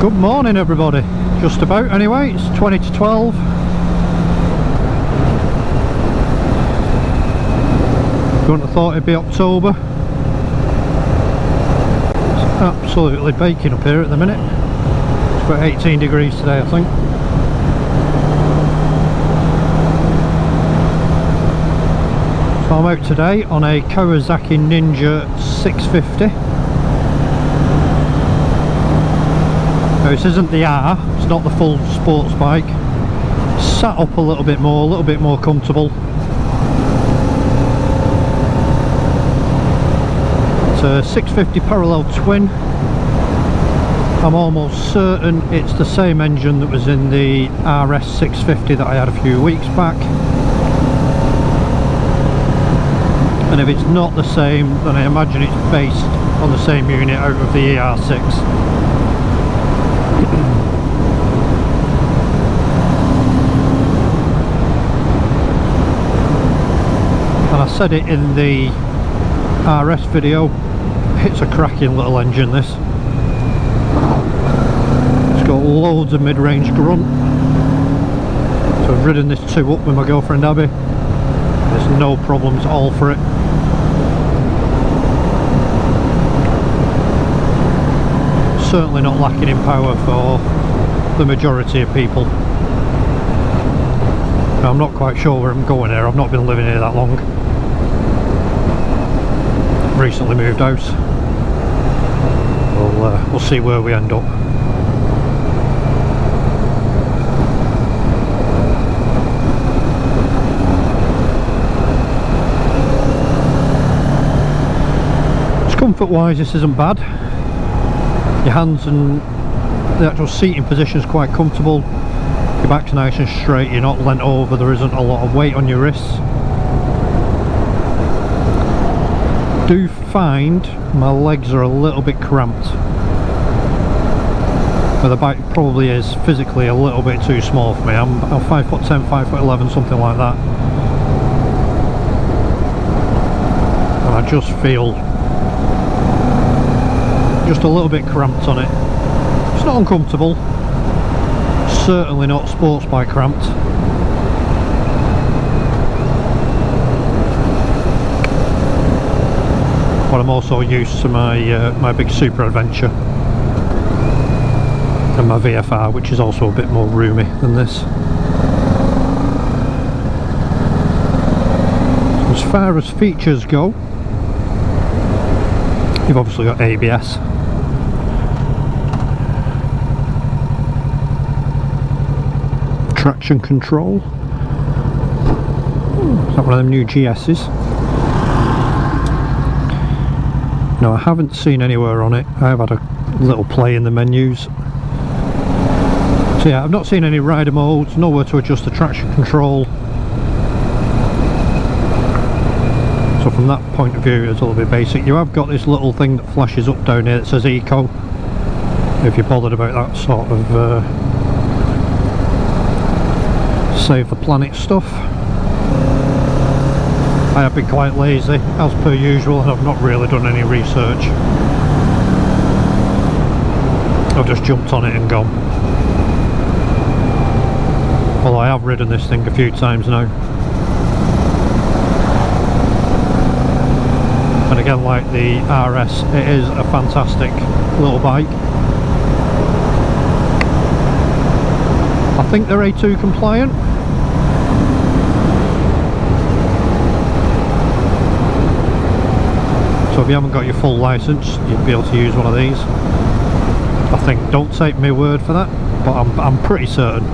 Good morning everybody, just about anyway, it's 20 to 12. Couldn't have thought it'd be October. It's absolutely baking up here at the minute. It's about 18 degrees today I think. So I'm out today on a Kawasaki Ninja 650. Now this isn't the R, it's not the full sports bike. It's sat up a little bit more comfortable. It's a 650 parallel twin. I'm almost certain it's the same engine that was in the RS 650 that I had a few weeks back. And if it's not the same, then I imagine it's based on the same unit out of the ER6. And I said it in the RS video, it's a cracking little engine this. It's got loads of mid-range grunt. So I've ridden this 2 up with my girlfriend Abby. There's no problems at all for it. Certainly not lacking in power for the majority of people. I'm not quite sure where I'm going here. I've not been living here that long. Recently moved house. We'll see where we end up. Comfort wise this isn't bad. Your hands and the actual seating position is quite comfortable. Your back's nice and straight, you're not leant over, there isn't a lot of weight on your wrists. Do find my legs are a little bit cramped. But the bike probably is physically a little bit too small for me. I'm 5'10", 5'11", something like that. And I just feel just a little bit cramped on it. It's not uncomfortable, certainly not sports bike cramped. But I'm also used to my big Super Adventure and my VFR, which is also a bit more roomy than this. As far as features go, you've obviously got ABS. Traction control. Is that one of them new GS's? No, I haven't seen anywhere on it. I have had a little play in the menus. So yeah, I've not seen any rider modes, nowhere to adjust the traction control. So from that point of view it's a little bit basic. You have got this little thing that flashes up down here that says Eco, if you're bothered about that sort of save the planet stuff. I have been quite lazy as per usual and I've not really done any research. I've just jumped on it and gone. Well, I have ridden this thing a few times now. And again, like the RS, it is a fantastic little bike. I think they're A2 compliant. So if you haven't got your full license, you'd be able to use one of these. I think, don't take my word for that, but I'm pretty certain.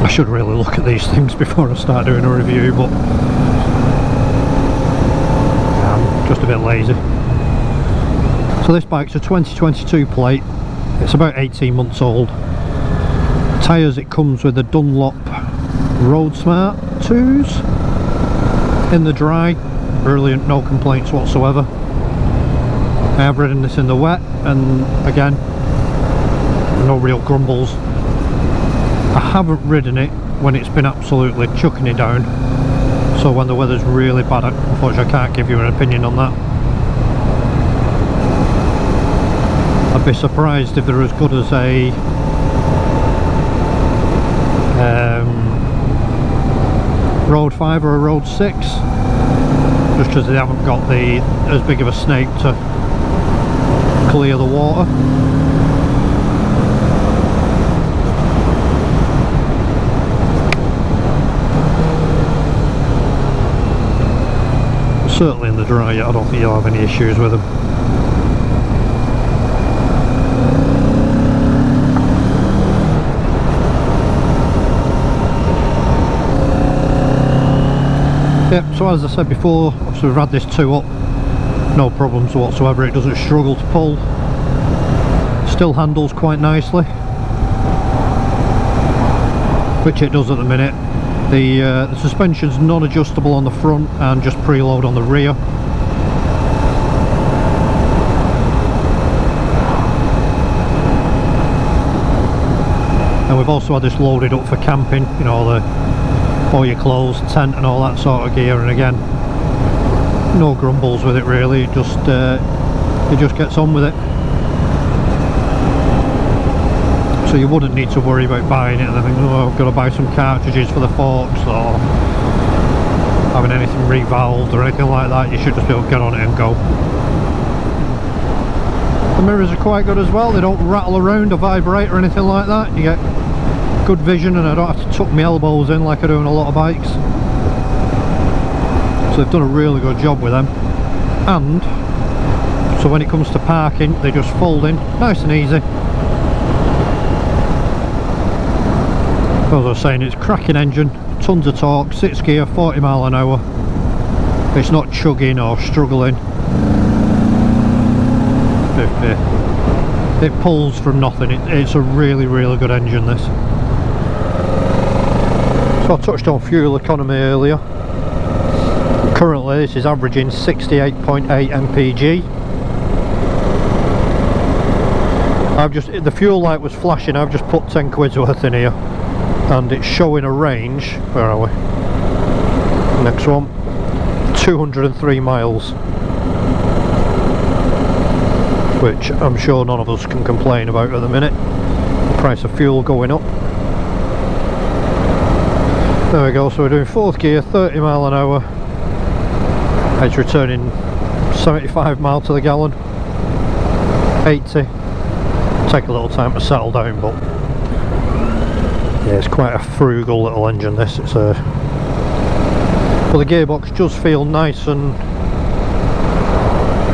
I should really look at these things before I start doing a review, but I'm just a bit lazy. So this bike's a 2022 plate. It's about 18 months old. Tyres, it comes with a Dunlop Road Smart 2s in the dry. Brilliant, no complaints whatsoever. I have ridden this in the wet and again, no real grumbles. I haven't ridden it when it's been absolutely chucking it down, so when the weather's really bad, unfortunately I can't give you an opinion on that. I Be surprised if they're as good as a Road 5 or a Road 6, just because they haven't got as big of a snake to clear the water. Certainly in the dry, I don't think you'll have any issues with them. Yep, so as I said before, obviously we've had this 2 up, no problems whatsoever, it doesn't struggle to pull, still handles quite nicely, which it does at the minute. The suspension's non-adjustable on the front and just preload on the rear. And we've also had this loaded up for camping, you know, all your clothes, tent and all that sort of gear, and again, no grumbles with it really, it just gets on with it. So you wouldn't need to worry about buying it and think, oh, I've got to buy some cartridges for the forks or having anything revalved or anything like that. You should just be able to get on it and go. The mirrors are quite good as well, they don't rattle around or vibrate or anything like that. You get good vision and I don't have to tuck my elbows in like I do on a lot of bikes. So they've done a really good job with them. And so when it comes to parking, they just fold in nice and easy. As I was saying, it's cracking engine, tons of torque, 6 gear, 40 mile an hour. It's not chugging or struggling. It pulls from nothing. It's a really, really good engine, this. So I touched on fuel economy earlier. Currently this is averaging 68.8 mpg. The fuel light was flashing, I've just put 10 quid's worth in here. And it's showing a range, where are we? Next one, 203 miles. Which I'm sure none of us can complain about at the minute. The price of fuel going up. There we go, so we're doing 4th gear, 30 mile an hour. It's returning 75 mile to the gallon. 80. Take a little time to settle down, but yeah, it's quite a frugal little engine this. It's but the gearbox does feel nice and,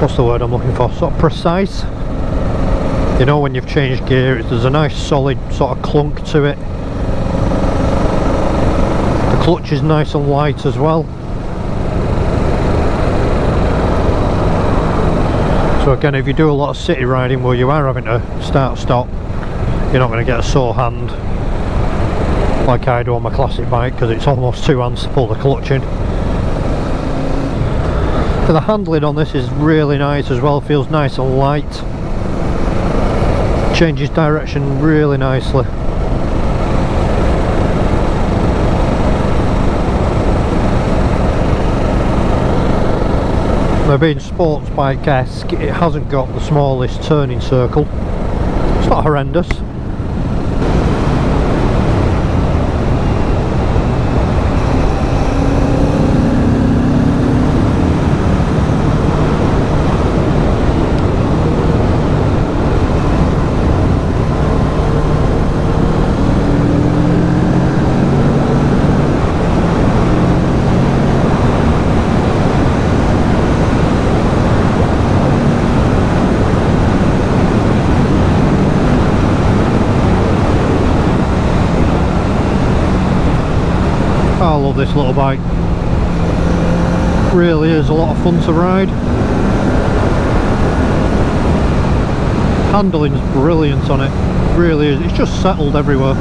what's the word I'm looking for, sort of precise. You know, when you've changed gear, there's a nice solid sort of clunk to it. The clutch is nice and light as well. So again, if you do a lot of city riding where you are having to start-stop, you're not going to get a sore hand like I do on my classic bike, because it's almost 2 hands to pull the clutch in. And the handling on this is really nice as well, feels nice and light. Changes direction really nicely. Now, being sports bike-esque, it hasn't got the smallest turning circle. It's not horrendous. I love this little bike. Really is a lot of fun to ride. Handling's brilliant on it. Really is. It's just settled everywhere.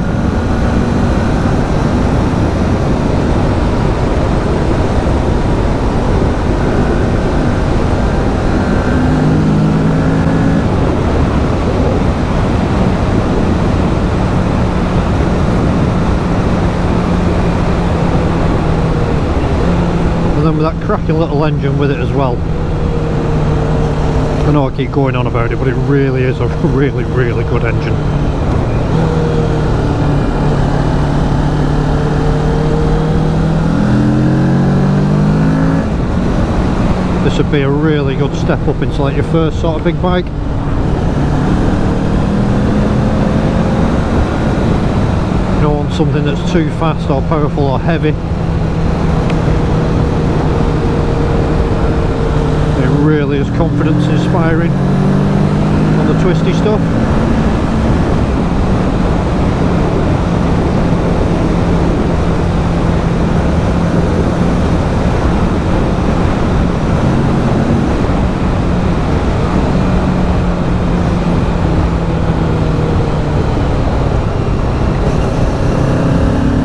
And then with that cracking little engine with it as well. I know I keep going on about it, but it really is a really good engine. This would be a really good step up into like your first sort of big bike. You don't want something that's too fast or powerful or heavy. It really is confidence inspiring on the twisty stuff.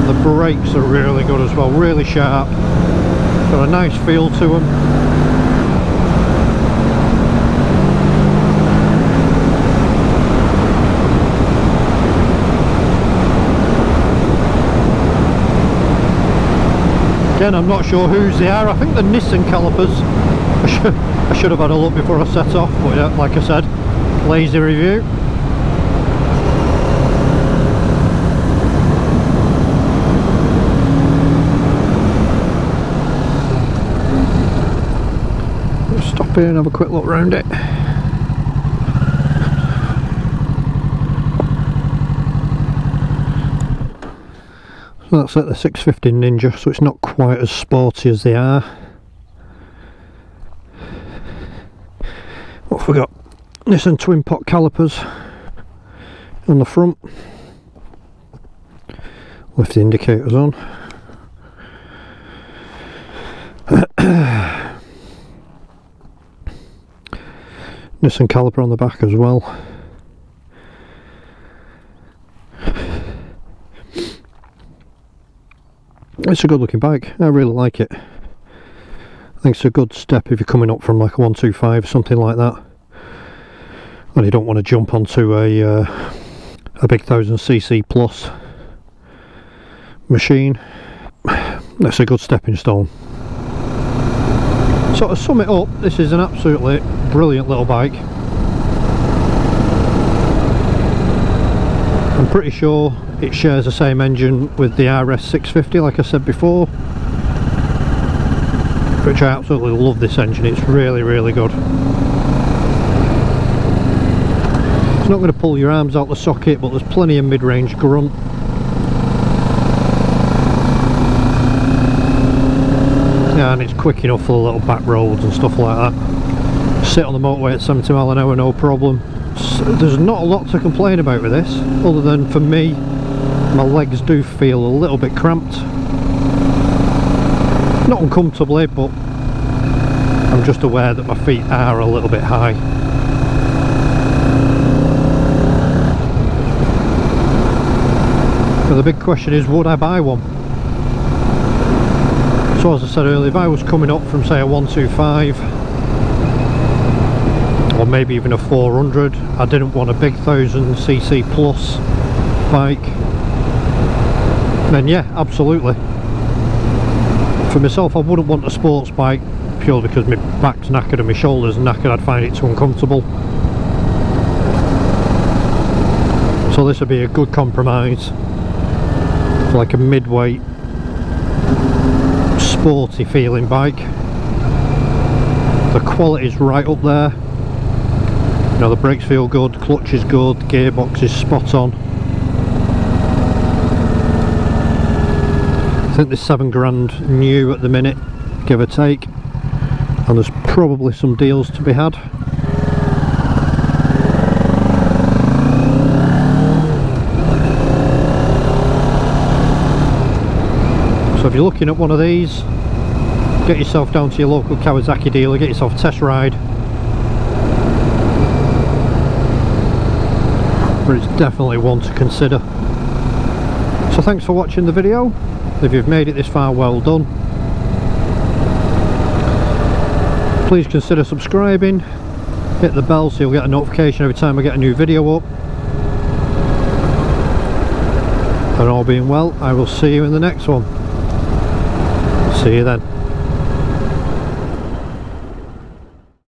The brakes are really good as well, really sharp, got a nice feel to them. Again, I'm not sure whose they are. I think the Nissan calipers. I should have had a look before I set off, but yeah, like I said, lazy review. Let's stop here and have a quick look around it. So that's like the 650 Ninja, so it's not quite as sporty as they are. What have we got? Nissan twin pot calipers on the front. Lift the indicators on. Nissan caliper on the back as well. It's a good looking bike, I really like it. I think it's a good step if you're coming up from like a 125 something like that, and you don't want to jump onto a big 1000cc plus machine. That's a good stepping stone. So to sum it up, this is an absolutely brilliant little bike. I'm pretty sure it shares the same engine with the RS 650 like I said before, which I absolutely love this engine. It's really good. It's not going to pull your arms out the socket, but there's plenty of mid-range grunt. Yeah, and it's quick enough for the little back roads and stuff like that. Sit on the motorway at 70 mile an hour, no problem. There's not a lot to complain about with this, other than for me, my legs do feel a little bit cramped. Not uncomfortably, but I'm just aware that my feet are a little bit high. But the big question is, would I buy one? So as I said earlier, if I was coming up from say a 125 or maybe even a 400, I didn't want a big 1000cc plus bike, then yeah, absolutely. For myself, I wouldn't want a sports bike purely because my back's knackered and my shoulders are knackered. I'd find it too uncomfortable. So this would be a good compromise for like a mid-weight sporty feeling bike. The quality's right up there. You know, the brakes feel good, clutch is good, gearbox is spot on. I think there's £7,000 new at the minute, give or take, and there's probably some deals to be had. So if you're looking at one of these, get yourself down to your local Kawasaki dealer, get yourself a test ride. But it's definitely one to consider. So thanks for watching the video. If you've made it this far, well done. Please consider subscribing, hit the bell so you'll get a notification every time I get a new video up. And all being well, I will see you in the next one. See you then.